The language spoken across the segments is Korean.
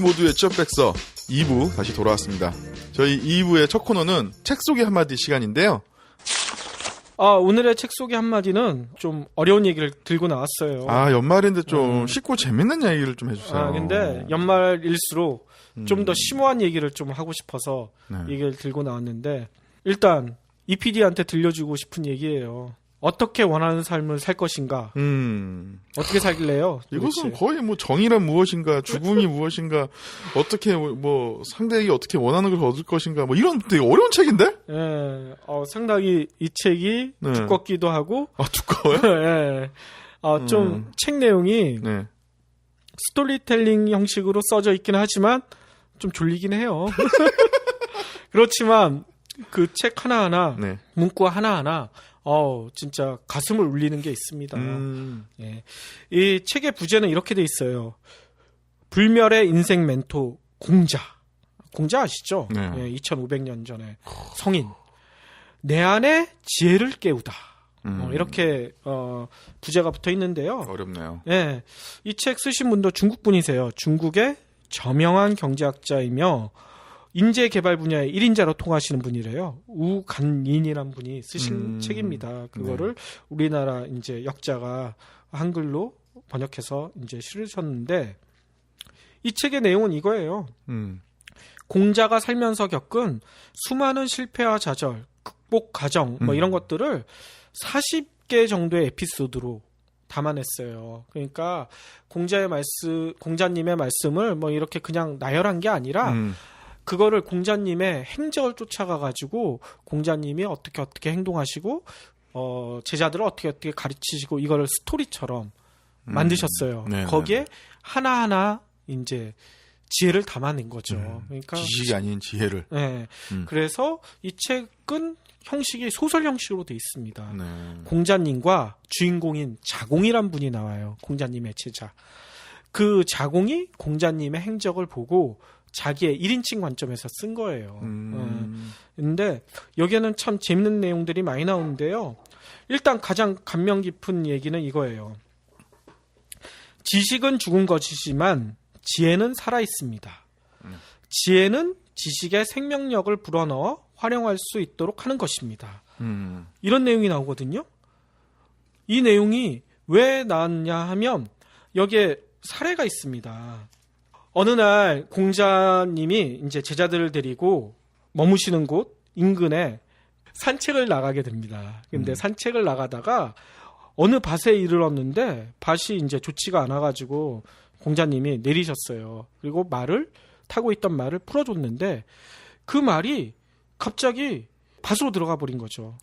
모두의 취업백서 2부 다시 돌아왔습니다. 저희 2부의 첫 코너는 책 소개 한마디 시간인데요. 오늘의 책 소개 한마디는 좀 어려운 얘기를 들고 나왔어요. 연말인데 좀 쉽고 재밌는 얘기를 좀 해주세요. 근데 연말일수록 좀 더 심오한 얘기를 좀 하고 싶어서 얘기를 들고 나왔는데, 일단 이 PD한테 들려주고 싶은 얘기예요. 어떻게 원하는 삶을 살 것인가? 어떻게 살길래요? 이것은 거의 뭐 정의란 무엇인가, 죽음이 무엇인가, 어떻게 뭐 상대에게 어떻게 원하는 걸 얻을 것인가, 뭐 이런 되게 어려운 책인데? 예, 상당히 이 책이 두껍기도 하고. 두꺼워요? 예. 좀 책 내용이 스토리텔링 형식으로 써져 있긴 하지만 좀 졸리긴 해요. 그렇지만 그 책 하나하나, 문구 하나하나 진짜 가슴을 울리는 게 있습니다. 예. 이 책의 부제는 이렇게 돼 있어요. 불멸의 인생 멘토 공자. 공자 아시죠? 예, 2500년 전에 성인. 내 안에 지혜를 깨우다. 이렇게 부제가 붙어 있는데요. 어렵네요. 예. 이 책 쓰신 분도 중국 분이세요. 중국의 저명한 경제학자이며 인재 개발 분야의 1인자로 통하시는 분이래요. 우간인이라는 분이 쓰신 책입니다. 그거를 우리나라 이제 역자가 한글로 번역해서 이제 실으셨는데, 이 책의 내용은 이거예요. 공자가 살면서 겪은 수많은 실패와 좌절, 극복 과정, 뭐 이런 것들을 40개 정도의 에피소드로 담아냈어요. 그러니까 공자님의 말씀을 뭐 이렇게 그냥 나열한 게 아니라 그거를 공자님의 행적을 쫓아가가지고 공자님이 어떻게 행동하시고 제자들을 어떻게 가르치시고 이거를 스토리처럼 만드셨어요. 거기에 하나하나 이제 지혜를 담아낸 거죠. 그러니까 지식이 아닌 지혜를. 네. 그래서 이 책은 형식이 소설 형식으로 돼 있습니다. 공자님과 주인공인 자공이란 분이 나와요. 공자님의 제자. 그 자공이 공자님의 행적을 보고 자기의 1인칭 관점에서 쓴 거예요. 근데 여기에는 참 재밌는 내용들이 많이 나오는데요. 일단 가장 감명 깊은 얘기는 이거예요. 지식은 죽은 것이지만 지혜는 살아 있습니다. 지혜는 지식의 생명력을 불어넣어 활용할 수 있도록 하는 것입니다. 이런 내용이 나오거든요. 이 내용이 왜 나왔냐 하면 여기에 사례가 있습니다. 어느 날 공자님이 이제 제자들을 데리고 머무시는 곳 인근에 산책을 나가게 됩니다. 근데 산책을 나가다가 어느 밭에 이르렀는데 밭이 이제 좋지가 않아가지고 공자님이 내리셨어요. 그리고 말을 타고 있던 말을 풀어줬는데 그 말이 갑자기 밭으로 들어가 버린 거죠.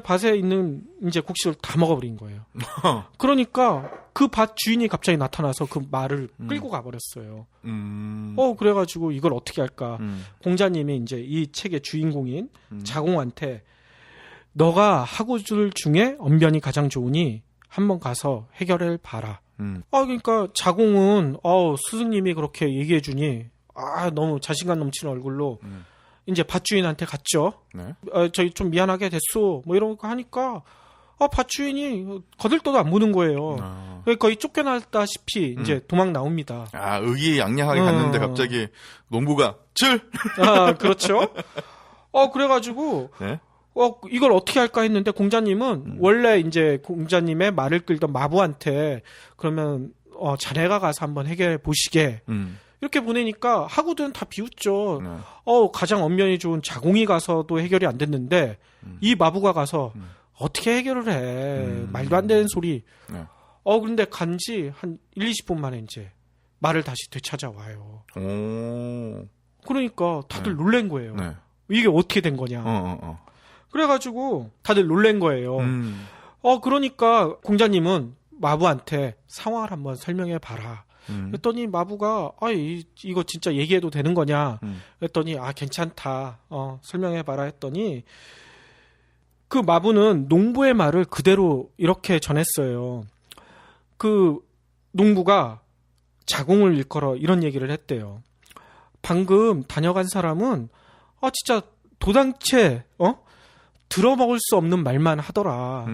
밭에 있는 이제 곡식을 다 먹어버린 거예요. 그러니까 그 밭 주인이 갑자기 나타나서 그 말을 끌고 가버렸어요. 그래가지고 이걸 어떻게 할까? 공자님이 이제 이 책의 주인공인 자공한테 너가 하고줄 중에 언변이 가장 좋으니 한번 가서 해결을 봐라. 그러니까 자공은 스승님이 그렇게 얘기해주니 너무 자신감 넘치는 얼굴로 이제 밭주인한테 갔죠. 저희 좀 미안하게 됐소. 뭐 이런 거 하니까 밭주인이 거들떠도 안 보는 거예요. 거의 쫓겨났다시피 이제 도망 나옵니다. 의기양양하게 갔는데 갑자기 농부가 그렇죠. 그래가지고 이걸 어떻게 할까 했는데 공자님은 원래 이제 공자님의 말을 끌던 마부한테 그러면 자네가 가서 한번 해결해 보시게. 이렇게 보내니까 하고들은 다 비웃죠. 가장 언변이 좋은 자공이 가서도 해결이 안 됐는데 이 마부가 가서 어떻게 해결을 해. 말도 안 되는 소리. 그런데 간지 한 1, 20분 만에 이제 말을 다시 되찾아와요. 그러니까 다들 놀란 거예요. 이게 어떻게 된 거냐. 그래가지고 다들 놀란 거예요. 그러니까 공자님은 마부한테 상황을 한번 설명해 봐라. 그랬더니 마부가 이거 진짜 얘기해도 되는 거냐 그랬더니 괜찮다 설명해봐라 했더니 그 마부는 농부의 말을 그대로 이렇게 전했어요. 그 농부가 자공을 일컬어 이런 얘기를 했대요. 방금 다녀간 사람은 진짜 도당체 들어먹을 수 없는 말만 하더라.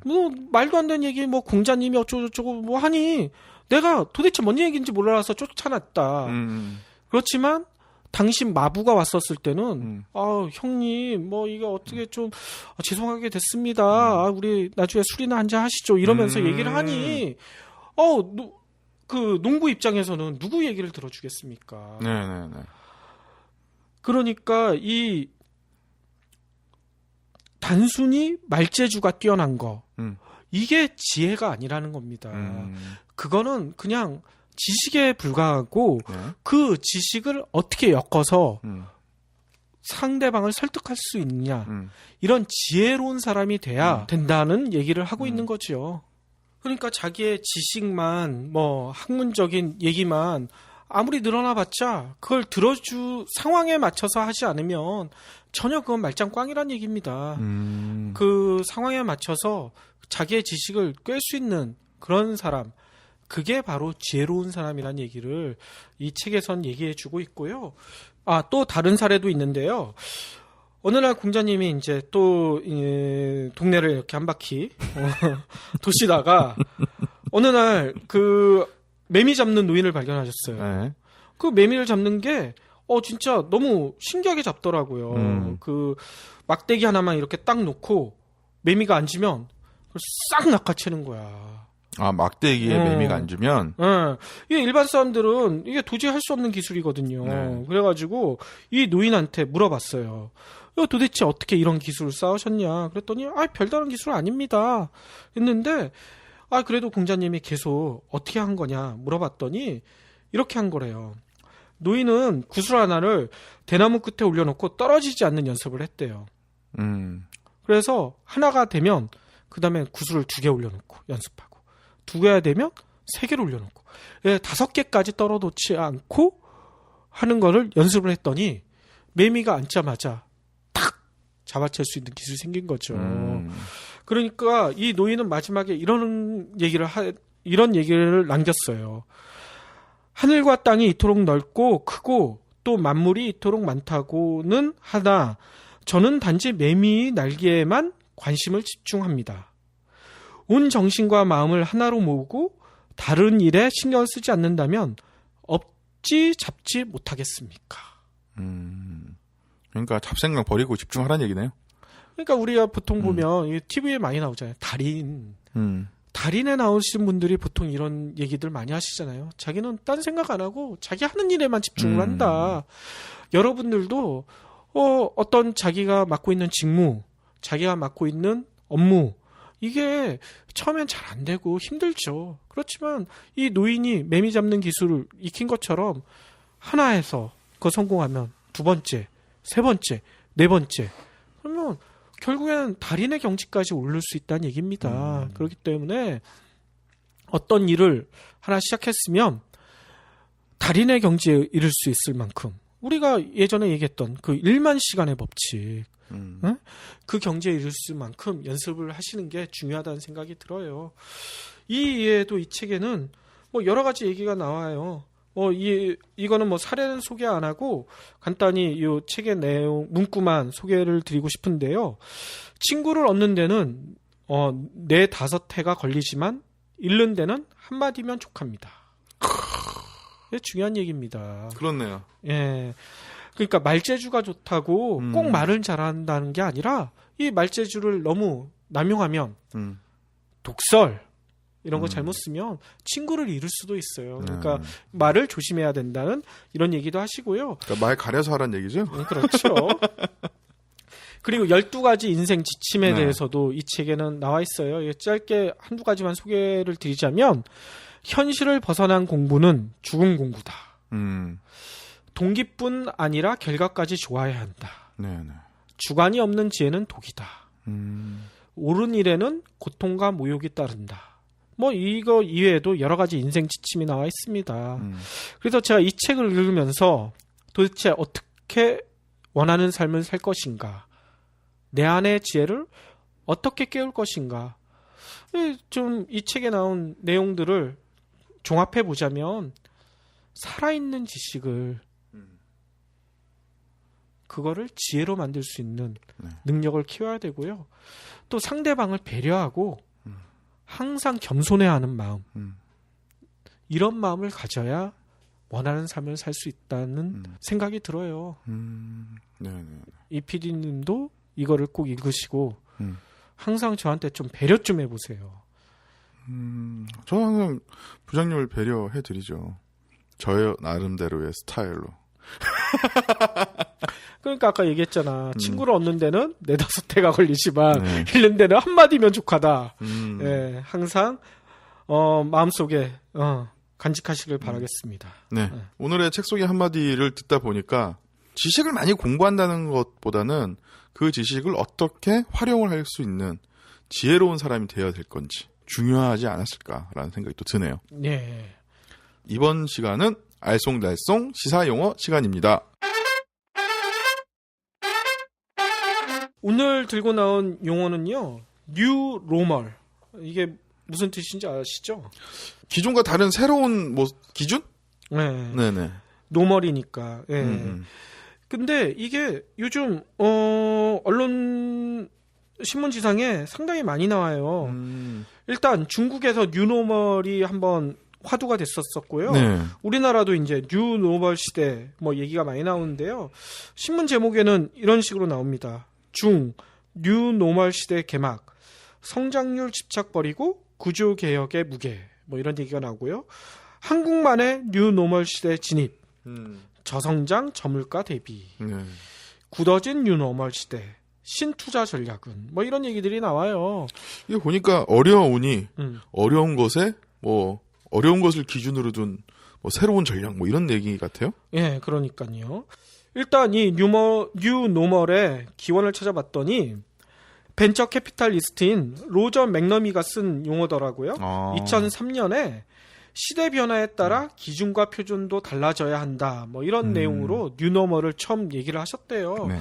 뭐 말도 안 되는 얘기 뭐 공자님이 어쩌고저쩌고 뭐 하니 내가 도대체 뭔 얘기인지 몰라서 쫓아났다. 그렇지만 당신 마부가 왔었을 때는 형님 뭐 이게 어떻게 좀 죄송하게 됐습니다. 우리 나중에 술이나 한잔 하시죠. 이러면서 얘기를 하니 그 농부 입장에서는 누구 얘기를 들어주겠습니까? 네네네. 그러니까 이 단순히 말재주가 뛰어난 거 이게 지혜가 아니라는 겁니다. 그거는 그냥 지식에 불과하고 네. 그 지식을 어떻게 엮어서 상대방을 설득할 수 있냐 이런 지혜로운 사람이 돼야 된다는 얘기를 하고 있는 거죠. 그러니까 자기의 지식만 뭐 학문적인 얘기만 아무리 늘어나봤자 그걸 상황에 맞춰서 하지 않으면 전혀 그건 말짱꽝이란 얘기입니다. 그 상황에 맞춰서 자기의 지식을 꿰 수 있는 그런 사람, 그게 바로 지혜로운 사람이란 얘기를 이 책에선 얘기해주고 있고요. 또 다른 사례도 있는데요. 어느 날 공자님이 이제 또 동네를 이렇게 한 바퀴 도시다가 어느 날 그 매미 잡는 노인을 발견하셨어요. 네. 그 매미를 잡는 게 진짜 너무 신기하게 잡더라고요. 그 막대기 하나만 이렇게 딱 놓고 매미가 앉으면 그걸 싹 낚아채는 거야. 막대기에 매미가 앉으면? 이게 일반 사람들은 이게 도저히 할 수 없는 기술이거든요. 네. 그래가지고 이 노인한테 물어봤어요. 도대체 어떻게 이런 기술을 쌓으셨냐? 그랬더니 별다른 기술 아닙니다. 했는데 그래도 공자님이 계속 어떻게 한 거냐 물어봤더니 이렇게 한 거래요. 노인은 구슬 하나를 대나무 끝에 올려놓고 떨어지지 않는 연습을 했대요. 그래서 하나가 되면 그 다음에 구슬을 2개 올려놓고 연습하고 2개가 되면 3개를 올려놓고 5개까지 떨어놓지 않고 하는 거를 연습을 했더니 매미가 앉자마자 탁 잡아챌 수 있는 기술이 생긴 거죠. 그러니까 이 노인은 마지막에 이런 얘기를 남겼어요. 하늘과 땅이 이토록 넓고 크고 또 만물이 이토록 많다고는 하나 저는 단지 매미의 날개에만 관심을 집중합니다. 온 정신과 마음을 하나로 모으고 다른 일에 신경을 쓰지 않는다면 어찌 잡지 못하겠습니까? 그러니까 잡생각 버리고 집중하라는 얘기네요. 그러니까 우리가 보통 보면 TV에 많이 나오잖아요. 달인에 나오시는 분들이 보통 이런 얘기들 많이 하시잖아요. 자기는 딴 생각 안 하고 자기 하는 일에만 집중을 한다. 여러분들도 어떤 자기가 맡고 있는 직무, 자기가 맡고 있는 업무 이게 처음엔 잘 안 되고 힘들죠. 그렇지만 이 노인이 매미 잡는 기술을 익힌 것처럼 하나에서 그거 성공하면 2번째, 3번째, 4번째 그러면 결국엔 달인의 경지까지 오를 수 있다는 얘기입니다. 그렇기 때문에 어떤 일을 하나 시작했으면 달인의 경지에 이를 수 있을 만큼 우리가 예전에 얘기했던 그 1만 시간의 법칙 그 경지에 이를 수 있을 만큼 연습을 하시는 게 중요하다는 생각이 들어요. 이외에도 이 책에는 뭐 여러 가지 얘기가 나와요. 이거는 뭐 사례는 소개 안 하고 간단히 이 책의 내용 문구만 소개를 드리고 싶은데요. 친구를 얻는 데는 4-5해가 걸리지만 잃는 데는 한마디면 족합니다. 이게 중요한 얘기입니다. 그렇네요. 예. 그러니까 말재주가 좋다고 꼭 말을 잘한다는 게 아니라 이 말재주를 너무 남용하면 독설 이런 거 잘못 쓰면 친구를 잃을 수도 있어요. 그러니까 말을 조심해야 된다는 이런 얘기도 하시고요. 그러니까 말 가려서 하라는 얘기죠? 그렇죠. 그리고 12가지 인생 지침에 대해서도 이 책에는 나와 있어요. 짧게 한두 가지만 소개를 드리자면 현실을 벗어난 공부는 죽은 공부다. 동기뿐 아니라 결과까지 좋아야 한다. 네네. 주관이 없는 지혜는 독이다. 옳은 일에는 고통과 모욕이 따른다. 뭐 이거 이외에도 여러 가지 인생 지침이 나와 있습니다. 그래서 제가 이 책을 읽으면서 도대체 어떻게 원하는 삶을 살 것인가, 내 안의 지혜를 어떻게 깨울 것인가, 좀 이 책에 나온 내용들을 종합해 보자면 살아있는 지식을 그거를 지혜로 만들 수 있는 능력을 키워야 되고요. 또 상대방을 배려하고 항상 겸손해야 하는 마음. 이런 마음을 가져야 원하는 삶을 살 수 있다는 생각이 들어요. 네네. 이 PD님도 이거를 꼭 읽으시고 항상 저한테 좀 배려 좀 해보세요. 저는 항상 부장님을 배려해드리죠. 저의 나름대로의 스타일로. 그러니까 아까 얘기했잖아. 친구를 얻는 데는 4-5회가 걸리지만 잃는 데는 한마디면 족하다. 예, 항상 마음속에 간직하시길 바라겠습니다. 네. 오늘의 책 속의 한마디를 듣다 보니까 지식을 많이 공부한다는 것보다는 그 지식을 어떻게 활용을 할 수 있는 지혜로운 사람이 되어야 될 건지 중요하지 않았을까라는 생각이 또 드네요. 네. 이번 시간은 알쏭달쏭 시사용어 시간입니다. 오늘 들고 나온 용어는요. 뉴 로멀. 이게 무슨 뜻인지 아시죠? 기존과 다른 새로운 기준? 네. 네네. 노멀이니까. 예. 근데 이게 요즘 언론 신문지상에 상당히 많이 나와요. 일단 중국에서 뉴노멀이 한번 화두가 됐었고요. 네. 우리나라도 이제 뉴노멀 시대 얘기가 많이 나오는데요. 신문 제목에는 이런 식으로 나옵니다. 뉴노멀 시대 개막, 성장률 집착 버리고 구조 개혁의 무게, 이런 얘기가 나오고요. 한국만의 뉴노멀 시대 진입, 저성장 저물가 대비, 굳어진 뉴노멀 시대, 신투자 전략은 이런 얘기들이 나와요. 이게 보니까 어려우니 어려운 것에 어려운 것을 기준으로 둔 새로운 전략 이런 얘기 같아요. 예, 그러니까요. 일단 이 뉴노멀의 기원을 찾아봤더니 벤처 캐피탈리스트인 로저 맥너미가 쓴 용어더라고요. 2003년에 시대 변화에 따라 기준과 표준도 달라져야 한다. 이런 내용으로 뉴노멀을 처음 얘기를 하셨대요. 네.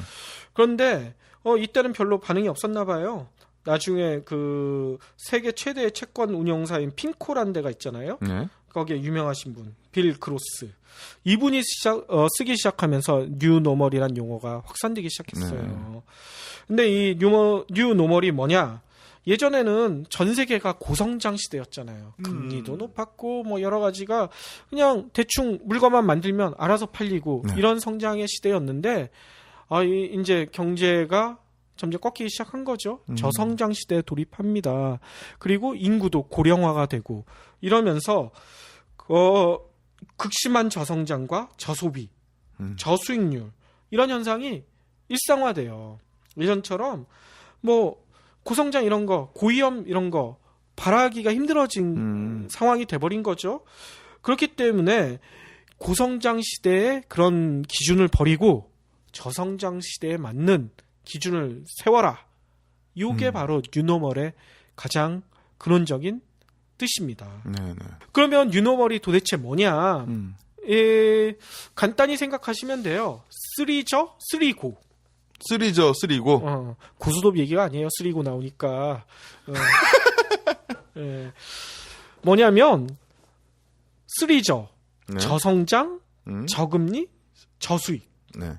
그런데 이때는 별로 반응이 없었나 봐요. 나중에 그 세계 최대의 채권 운용사인 핀코라는 데가 있잖아요. 네. 거기에 유명하신 분, 빌 그로스. 이분이 쓰기 시작하면서 뉴노멀이란 용어가 확산되기 시작했어요. 근데 이 뉴노멀이 뭐냐? 예전에는 전 세계가 고성장 시대였잖아요. 금리도 높았고 여러 가지가 그냥 대충 물건만 만들면 알아서 팔리고 이런 성장의 시대였는데 이제 경제가 점점 꺾이기 시작한 거죠. 저성장 시대에 돌입합니다. 그리고 인구도 고령화가 되고 이러면서 극심한 저성장과 저소비, 저수익률 이런 현상이 일상화돼요. 예전처럼 고성장 이런 거, 고위험 이런 거 바라기가 힘들어진 상황이 돼버린 거죠. 그렇기 때문에 고성장 시대의 그런 기준을 버리고 저성장 시대에 맞는 기준을 세워라. 이게 바로 뉴노멀의 가장 근원적인 뜻입니다. 네네. 그러면 뉴노멀이 도대체 뭐냐? 간단히 생각하시면 돼요. 3저, 3고. 3저, 3고. 고수톱 얘기가 아니에요. 3고 나오니까. 뭐냐면 3저. 네. 저성장, 저금리, 저수익. 네.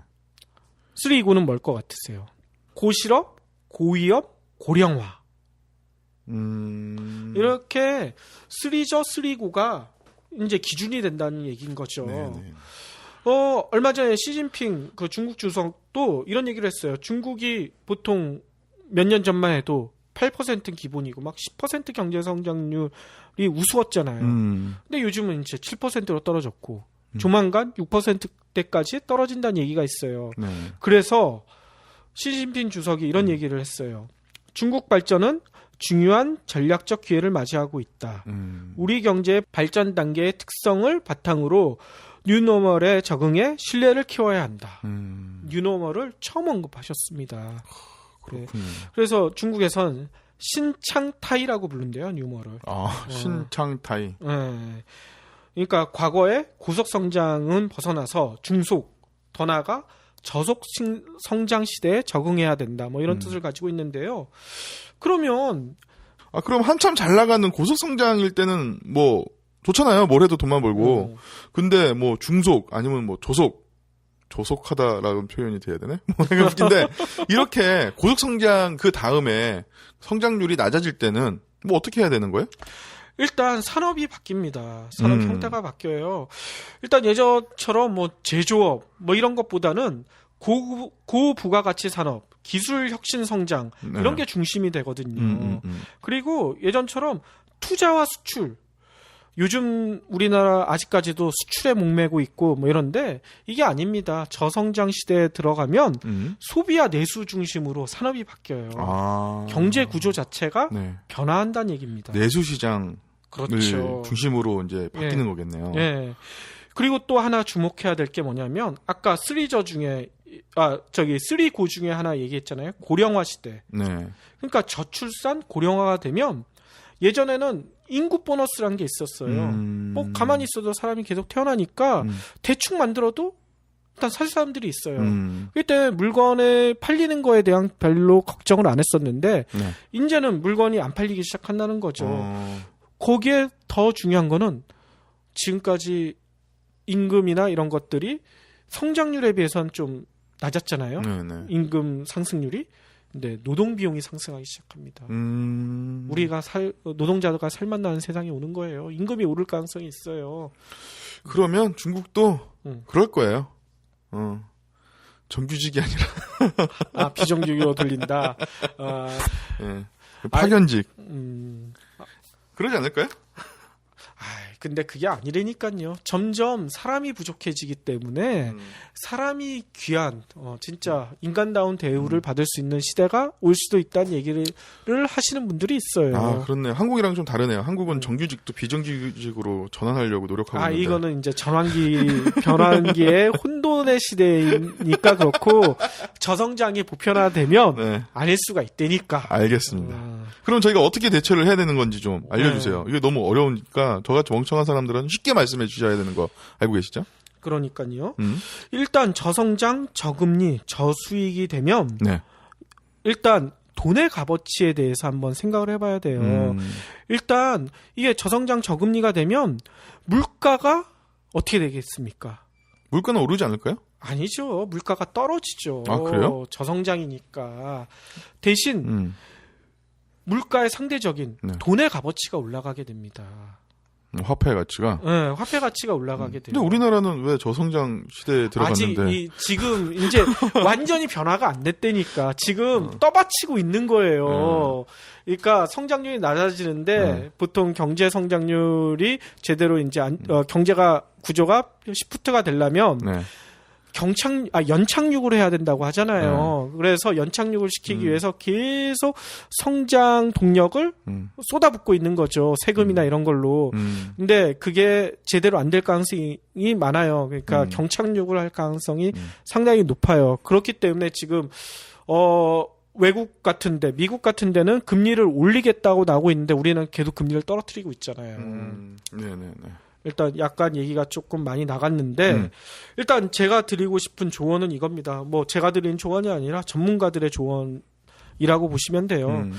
3고는 뭘 것 같으세요? 고실업, 고위업, 고령화. 이렇게 3저, 3고가 이제 기준이 된다는 얘기인 거죠. 네네. 얼마 전에 시진핑 그 중국 주석도 이런 얘기를 했어요. 중국이 보통 몇 년 전만 해도 8% 기본이고 막 10% 경제 성장률이 우스웠잖아요. 근데 요즘은 이제 7%로 떨어졌고 조만간 6%대까지 떨어진다는 얘기가 있어요. 네. 그래서 시진핑 주석이 이런 얘기를 했어요. 중국 발전은 중요한 전략적 기회를 맞이하고 있다. 우리 경제의 발전 단계의 특성을 바탕으로 뉴노멀에 적응해 신뢰를 키워야 한다. 뉴노멀을 처음 언급하셨습니다. 그렇군요. 네. 그래서 중국에선 신창타이라고 부른대요, 뉴노멀을. 신창타이. 네. 그러니까 과거의 고속 성장은 벗어나서 중속, 더 나아가 저속 성장 시대에 적응해야 된다. 이런 뜻을 가지고 있는데요. 그러면 그럼 한참 잘 나가는 고속 성장일 때는 좋잖아요. 뭘 해도 돈만 벌고. 근데 중속 아니면 조속 조속하다라는 표현이 돼야 되네? 뭐 되게 웃긴데 이렇게 고속 성장 그 다음에 성장률이 낮아질 때는 뭐 어떻게 해야 되는 거예요? 일단 산업이 바뀝니다. 산업 형태가 바뀌어요. 일단 예전처럼 뭐 제조업 뭐 이런 것보다는 고부가가치 산업, 기술 혁신 성장 이런 게 중심이 되거든요. 그리고 예전처럼 투자와 수출, 요즘 우리나라 아직까지도 수출에 목매고 있고 뭐 이런데 이게 아닙니다. 저성장 시대에 들어가면 소비와 내수 중심으로 산업이 바뀌어요. 경제 구조 자체가 네. 변화한다는 얘기입니다. 내수 시장 그렇죠. 중심으로 이제 바뀌는 거겠네요. 예. 그리고 또 하나 주목해야 될 게 뭐냐면 아까 3저 중에 3고 중에 하나 얘기했잖아요. 고령화 시대. 네. 그러니까 저출산 고령화가 되면 예전에는 인구 보너스라는 게 있었어요. 뭐 가만히 있어도 사람이 계속 태어나니까 대충 만들어도 일단 살 사람들이 있어요. 그때 물건을 팔리는 거에 대한 별로 걱정을 안 했었는데 네. 이제는 물건이 안 팔리기 시작한다는 거죠. 거기에 더 중요한 거는 지금까지 임금이나 이런 것들이 성장률에 비해서는 좀 낮았잖아요. 네네. 임금 상승률이. 근데 노동 비용이 상승하기 시작합니다. 우리가 노동자가 살맛 나는 세상이 오는 거예요. 임금이 오를 가능성이 있어요. 그러면 중국도 그럴 거예요. 정규직이 아니라 비정규직으로 돌린다. 네. 파견직. 그러지 않을까요? 근데 그게 아니라니까요. 점점 사람이 부족해지기 때문에 사람이 귀한 진짜 인간다운 대우를 받을 수 있는 시대가 올 수도 있다는 얘기를 하시는 분들이 있어요. 그렇네요. 한국이랑 좀 다르네요. 한국은 정규직도 비정규직으로 전환하려고 노력하고 있는데. 이거는 이제 변환기의 혼돈의 시대이니까 그렇고 저성장이 보편화되면 네. 아닐 수가 있다니까. 알겠습니다. 그럼 저희가 어떻게 대처를 해야 되는 건지 좀 알려주세요. 이게 너무 어려우니까 저같이 멍청한 사람들은 쉽게 말씀해 주셔야 되는 거 알고 계시죠? 그러니까요. 일단 저성장, 저금리, 저수익이 되면 네. 일단 돈의 값어치에 대해서 한번 생각을 해봐야 돼요. 일단 이게 저성장, 저금리가 되면 물가가 어떻게 되겠습니까? 물가는 오르지 않을까요? 아니죠. 물가가 떨어지죠. 그래요? 저성장이니까. 대신 물가의 상대적인 돈의 값어치가 올라가게 됩니다. 화폐 가치가? 네, 화폐 가치가 올라가게 돼요. 근데 우리나라는 왜 저성장 시대에 들어갔는데? 아직 지금 이제 완전히 변화가 안 됐다니까. 지금 떠받치고 있는 거예요. 그러니까 성장률이 낮아지는데 보통 경제 성장률이 제대로 이제 경제가 구조가 시프트가 되려면 네. 연착륙을 해야 된다고 하잖아요. 그래서 연착륙을 시키기 위해서 계속 성장 동력을 쏟아붓고 있는 거죠. 세금이나 이런 걸로. 근데 그게 제대로 안 될 가능성이 많아요. 그러니까 경착륙을 할 가능성이 상당히 높아요. 그렇기 때문에 지금 외국 같은데, 미국 같은 데는 금리를 올리겠다고 나오고 있는데 우리는 계속 금리를 떨어뜨리고 있잖아요. 네네네. 일단 약간 얘기가 조금 많이 나갔는데 일단 제가 드리고 싶은 조언은 이겁니다. 뭐 제가 드리는 조언이 아니라 전문가들의 조언이라고 보시면 돼요.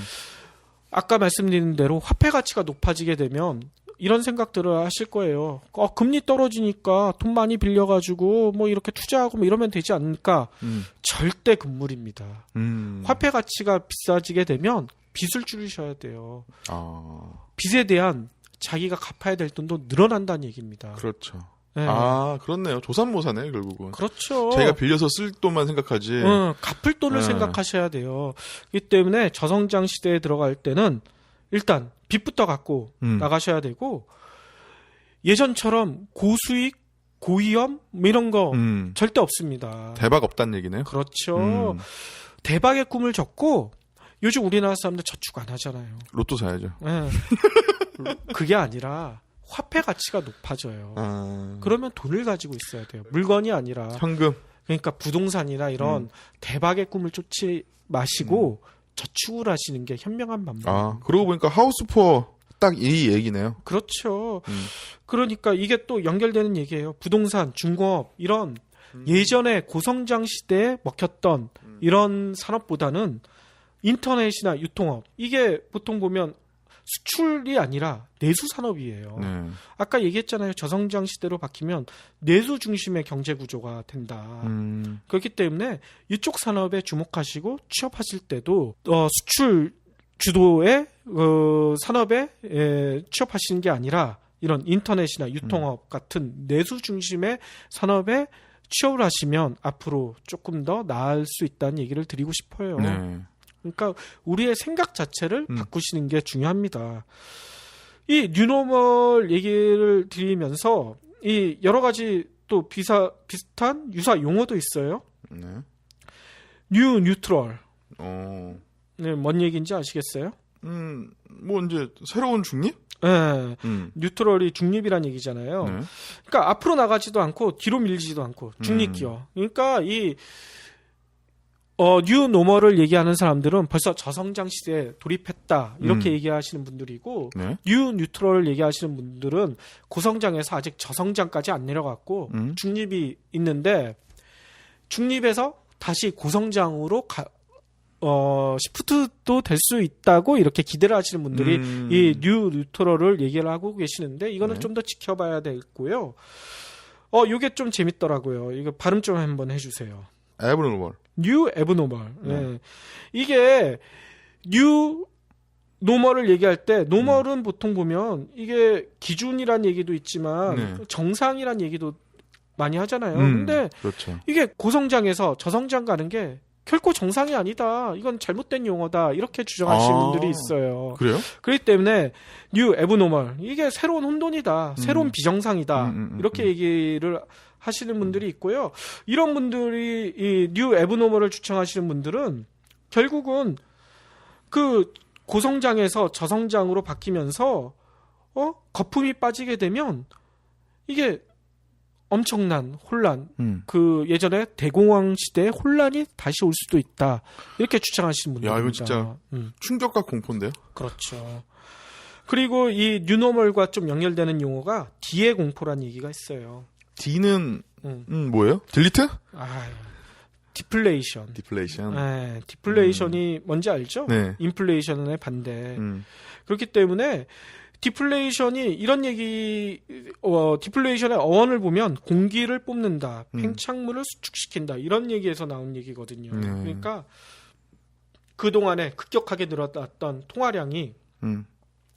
아까 말씀드린 대로 화폐 가치가 높아지게 되면 이런 생각들을 하실 거예요. 금리 떨어지니까 돈 많이 빌려가지고 뭐 이렇게 투자하고 뭐 이러면 되지 않을까? 절대 금물입니다. 화폐 가치가 비싸지게 되면 빚을 줄이셔야 돼요. 빚에 대한 자기가 갚아야 될 돈도 늘어난다는 얘기입니다. 그렇죠. 네. 그렇네요. 조삼모사네 결국은. 그렇죠. 자기가 빌려서 쓸 돈만 생각하지. 갚을 돈을 생각하셔야 돼요. 그렇기 때문에 저성장 시대에 들어갈 때는 일단 빚부터 갖고 나가셔야 되고 예전처럼 고수익, 고위험 뭐 이런 거 절대 없습니다. 대박 없다는 얘기네요. 그렇죠. 대박의 꿈을 접고 요즘 우리나라 사람들 저축 안 하잖아요. 로또 사야죠. 네. 그게 아니라 화폐 가치가 높아져요. 그러면 돈을 가지고 있어야 돼요. 물건이 아니라 현금. 그러니까 부동산이나 이런 대박의 꿈을 쫓지 마시고 저축을 하시는 게 현명한 방법입니다. 그러고 보니까 하우스푸어 딱 이 얘기네요. 그렇죠. 그러니까 이게 또 연결되는 얘기예요. 부동산, 중공업 이런 예전에 고성장 시대에 먹혔던 이런 산업보다는 인터넷이나 유통업 이게 보통 보면 수출이 아니라 내수 산업이에요. 네. 아까 얘기했잖아요. 저성장 시대로 바뀌면 내수 중심의 경제 구조가 된다. 그렇기 때문에 이쪽 산업에 주목하시고 취업하실 때도 수출 주도의 산업에 취업하시는 게 아니라 이런 인터넷이나 유통업 같은 내수 중심의 산업에 취업을 하시면 앞으로 조금 더 나을 수 있다는 얘기를 드리고 싶어요. 네. 그러니까 우리의 생각 자체를 바꾸시는 게 중요합니다. 이 뉴노멀 얘기를 드리면서 이 여러 가지 또 비슷한 유사 용어도 있어요. 네. 뉴 뉴트럴. 네, 뭔 얘기인지 아시겠어요? 뭐 이제 새로운 중립? 네. 뉴트럴이 중립이란 얘기잖아요. 네. 그러니까 앞으로 나가지도 않고 뒤로 밀리지도 않고 중립기어. 그러니까 이 뉴노멀을 얘기하는 사람들은 벌써 저성장 시대에 돌입했다 이렇게 얘기하시는 분들이고 네. 뉴트럴을 얘기하시는 분들은 고성장에서 아직 저성장까지 안 내려갔고 중립이 있는데 중립에서 다시 고성장으로 시프트도 될 수 있다고 이렇게 기대를 하시는 분들이 이 뉴트럴을 얘기를 하고 계시는데 이거는 네. 좀 더 지켜봐야 되겠고요. 요게 좀 재밌더라고요. 이거 발음 좀 한번 해주세요. 애브노멀. 뉴 애브노멀. 네. 이게 뉴 노멀을 얘기할 때 노멀은 보통 보면 이게 기준이란 얘기도 있지만 네. 정상이란 얘기도 많이 하잖아요. 근데 그렇죠. 이게 고성장에서 저성장 가는 게 결코 정상이 아니다. 이건 잘못된 용어다. 이렇게 주장하시는 분들이 있어요. 그래요? 그렇기 때문에 뉴 애브노멀 이게 새로운 혼돈이다. 새로운 비정상이다. 이렇게 얘기를 하시는 분들이 있고요. 이런 분들이 이 뉴 애브노멀을 주창하시는 분들은 결국은 그 고성장에서 저성장으로 바뀌면서 거품이 빠지게 되면 이게 엄청난 혼란, 그 예전에 대공황 시대의 혼란이 다시 올 수도 있다. 이렇게 주장하시는 분들입니다. 야, 이거 진짜 충격과 공포인데요? 그렇죠. 그리고 이 뉴노멀과 좀 연결되는 용어가 D의 공포라는 얘기가 있어요. D는 뭐예요? 딜리트? 디플레이션. 디플레이션. 네, 디플레이션이 뭔지 알죠? 네. 인플레이션의 반대. 그렇기 때문에 디플레이션이 이런 얘기, 디플레이션의 어원을 보면 공기를 뽑는다, 팽창물을 수축시킨다 이런 얘기에서 나온 얘기거든요. 그러니까 그 동안에 급격하게 늘어났던 통화량이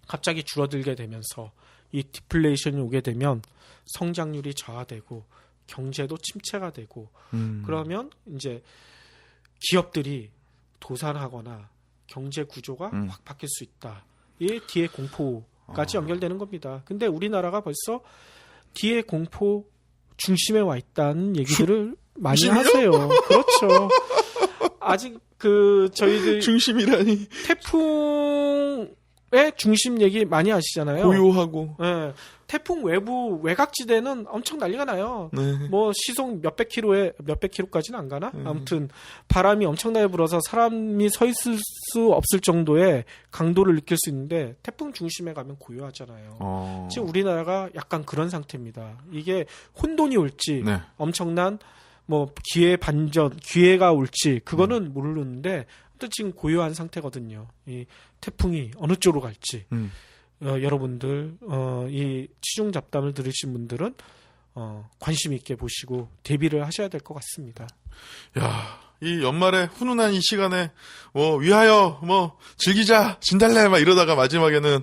갑자기 줄어들게 되면서 이 디플레이션이 오게 되면 성장률이 저하되고 경제도 침체가 되고 그러면 이제 기업들이 도산하거나 경제 구조가 확 바뀔 수 있다. 이 뒤에 공포까지 연결되는 겁니다. 근데 우리나라가 벌써 뒤에 공포 중심에 와 있다는 얘기들을 많이 중심이요? 하세요. 그렇죠. 아직 그 저희들 중심이라니. 태풍의 중심 얘기 많이 하시잖아요. 고요하고. 네. 태풍 외부 외곽지대는 엄청 난리가 나요. 네. 뭐 시속 몇백 킬로까지는 안 가나? 아무튼 바람이 엄청나게 불어서 사람이 서 있을 수 없을 정도의 강도를 느낄 수 있는데 태풍 중심에 가면 고요하잖아요. 지금 우리나라가 약간 그런 상태입니다. 이게 혼돈이 올지 네. 엄청난 뭐 기회가 올지 그거는 모르는데 또 지금 고요한 상태거든요. 이 태풍이 어느 쪽으로 갈지. 여러분들 이 치중 잡담을 들으신 분들은 관심 있게 보시고 대비를 하셔야 될 것 같습니다. 야, 이 연말에 훈훈한 이 시간에 위하여 즐기자 진달래 막 이러다가 마지막에는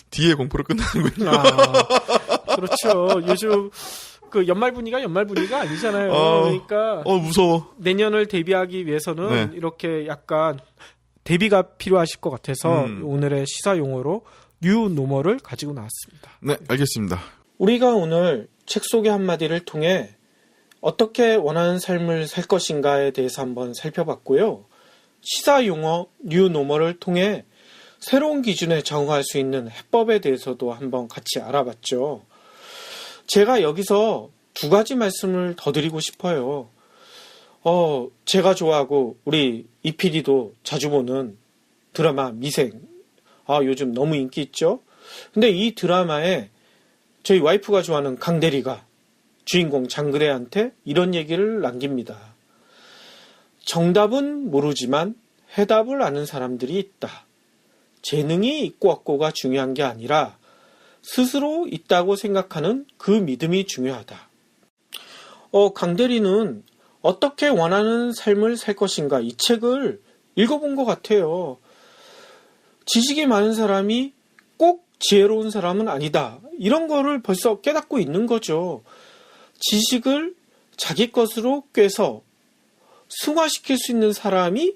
뒤에 공포로 끝나는군요. 그렇죠. 요즘 그 연말 분위기가 아니잖아요. 그러니까 무서워. 내년을 대비하기 위해서는 네. 이렇게 약간 대비가 필요하실 것 같아서 오늘의 시사 용어로 뉴노멀을 가지고 나왔습니다. 네, 알겠습니다. 우리가 오늘 책 소개 한마디를 통해 어떻게 원하는 삶을 살 것인가에 대해서 한번 살펴봤고요. 시사 용어 뉴노멀을 통해 새로운 기준에 적응할 수 있는 해법에 대해서도 한번 같이 알아봤죠. 제가 여기서 두 가지 말씀을 더 드리고 싶어요. 제가 좋아하고 우리 이PD도 자주 보는 드라마 미생. 요즘 너무 인기 있죠? 근데 이 드라마에 저희 와이프가 좋아하는 강대리가 주인공 장그래한테 이런 얘기를 남깁니다. 정답은 모르지만 해답을 아는 사람들이 있다. 재능이 있고 없고가 중요한 게 아니라 스스로 있다고 생각하는 그 믿음이 중요하다. 강 대리는 어떻게 원하는 삶을 살 것인가 이 책을 읽어본 것 같아요. 지식이 많은 사람이 꼭 지혜로운 사람은 아니다. 이런 거를 벌써 깨닫고 있는 거죠. 지식을 자기 것으로 꿰서 승화시킬 수 있는 사람이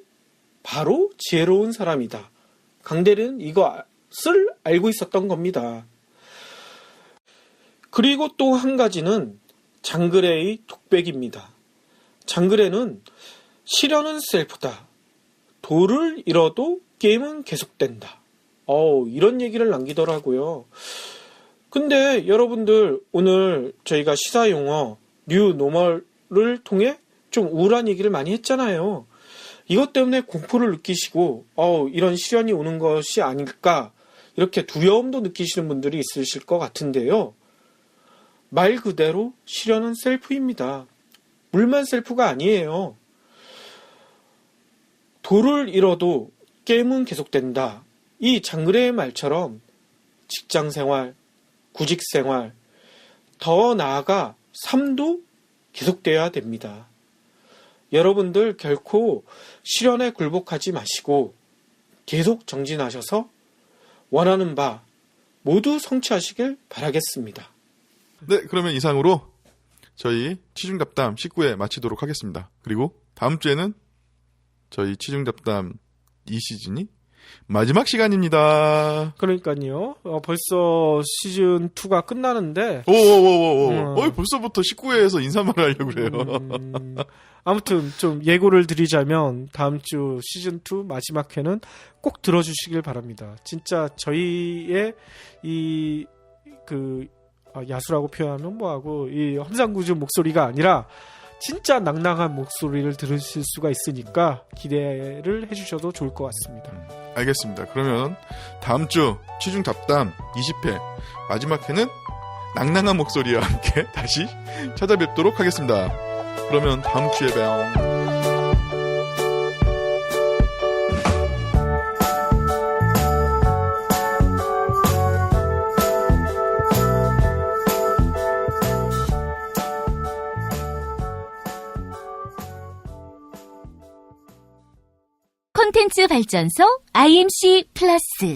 바로 지혜로운 사람이다. 강대리는 이것을 알고 있었던 겁니다. 그리고 또 한 가지는 장그레의 독백입니다. 장그레는 시련은 셀프다. 도를 잃어도 게임은 계속된다. 이런 얘기를 남기더라고요. 근데 여러분들 오늘 저희가 시사용어 뉴 노멀을 통해 좀 우울한 얘기를 많이 했잖아요. 이것 때문에 공포를 느끼시고 이런 시련이 오는 것이 아닐까 이렇게 두려움도 느끼시는 분들이 있으실 것 같은데요. 말 그대로 시련은 셀프입니다. 물만 셀프가 아니에요. 도를 잃어도 게임은 계속된다. 이 장그레의 말처럼 직장생활, 구직생활, 더 나아가 삶도 계속돼야 됩니다. 여러분들 결코 시련에 굴복하지 마시고 계속 정진하셔서 원하는 바 모두 성취하시길 바라겠습니다. 네, 그러면 이상으로 저희 취중잡담 19회 마치도록 하겠습니다. 그리고 다음 주에는 저희 취중잡담 2시즌이 마지막 시간입니다. 그러니까요. 벌써 시즌2가 끝나는데. 벌써부터 19회에서 인사말 하려고 그래요. 아무튼 좀 예고를 드리자면 다음 주 시즌2 마지막 회는 꼭 들어주시길 바랍니다. 진짜 저희의 야수라고 표현하면 뭐하고 이 험상궂은 목소리가 아니라 진짜 낭낭한 목소리를 들으실 수가 있으니까 기대를 해주셔도 좋을 것 같습니다. 알겠습니다. 그러면 다음 주 취중 잡담 20회 마지막 회는 낭낭한 목소리와 함께 다시 찾아뵙도록 하겠습니다. 그러면 다음 주에 봬요. 콘텐츠 발전소 IMC 플러스